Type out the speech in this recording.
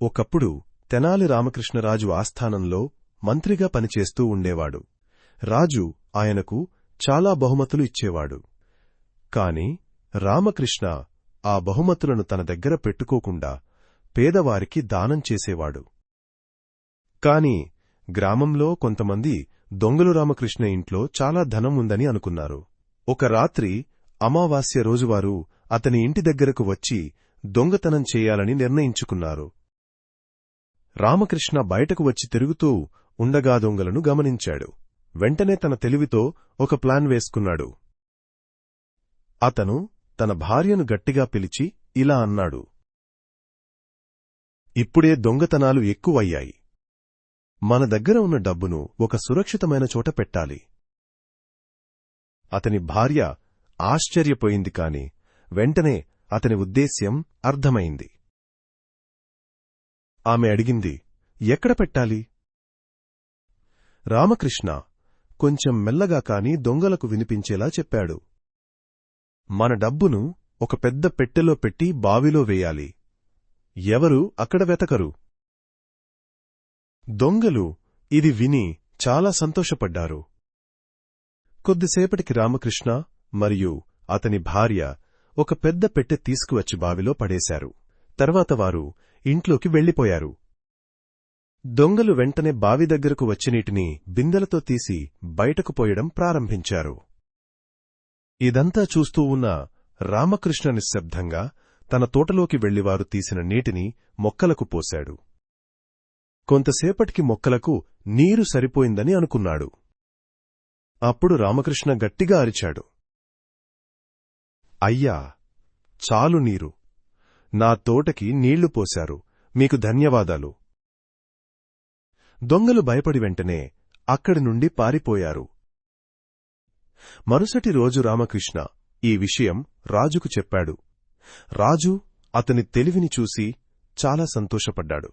ఒకప్పుడు తెనాలి రామకృష్ణరాజు ఆస్థానంలో మంత్రిగా పనిచేస్తూ ఉండేవాడు. రాజు ఆయనకు చాలా బహుమతులు ఇచ్చేవాడు. కాని రామకృష్ణ ఆ బహుమతులను తన దగ్గర పెట్టుకోకుండా పేదవారికి దానం చేసేవాడు. కాని గ్రామంలో కొంతమంది దొంగలు రామకృష్ణ ఇంట్లో చాలా ధనం ఉందని అనుకున్నారు. ఒక రాత్రి అమావాస్య రోజువారు అతని ఇంటి దగ్గరకు వచ్చి దొంగతనం చేయాలని నిర్ణయించుకున్నారు. రామకృష్ణ బయటకు వచ్చి తిరుగుతూ ఉండగా దొంగలను గమనించాడు. వెంటనే తన తెలివితో ఒక ప్లాన్ వేసుకున్నాడు. అతను తన భార్యను గట్టిగా పిలిచి ఇలా అన్నాడు, ఇప్పుడే దొంగతనాలు ఎక్కువయ్యాయి. మన దగ్గర ఉన్న డబ్బును ఒక సురక్షితమైన చోట పెట్టాలి. అతని భార్య ఆశ్చర్యపోయింది కాని వెంటనే అతని ఉద్దేశ్యం అర్థమైంది. ఆమె అడిగింది, ఎక్కడ పెట్టాలి? రామకృష్ణ కొంచెం మెల్లగా కాని దొంగలకు వినిపించేలా చెప్పాడు, మన డబ్బును ఒక పెద్ద పెట్టెలో పెట్టి బావిలో వేయాలి. ఎవరూ అక్కడ వెతకరు. దొంగలు ఇది విని చాలా సంతోషపడ్డారు. కొద్దిసేపటికి రామకృష్ణ మరియు అతని భార్య ఒక పెద్ద పెట్టె తీసుకువచ్చి బావిలో పడేశారు. తర్వాత వారు ఇంట్లోకి వెళ్లిపోయారు. దొంగలు వెంటనే బావి దగ్గరకు వచ్చి నీటిని బిందెలతో తీసి బయటకు పోయడం ప్రారంభించారు. ఇదంతా చూస్తూ ఉన్న రామకృష్ణ నిశ్శబ్దంగా తన తోటలోకి వెళ్లివారు తీసిన నీటిని మొక్కలకు పోశాడు. కొంతసేపటికి మొక్కలకు నీరు సరిపోయిందని అనుకున్నాడు. అప్పుడు రామకృష్ణ గట్టిగా అరిచాడు, అయ్యా, చాలు నీరు. నా తోటకి నీళ్లు పోశారు. మీకు ధన్యవాదాలు. దొంగలు భయపడి వెంటనే అక్కడి నుండి పారిపోయారు. మరుసటి రోజు రామకృష్ణ ఈ విషయం రాజుకు చెప్పాడు. రాజు అతని తెలివిని చూసి చాలా సంతోషపడ్డాడు.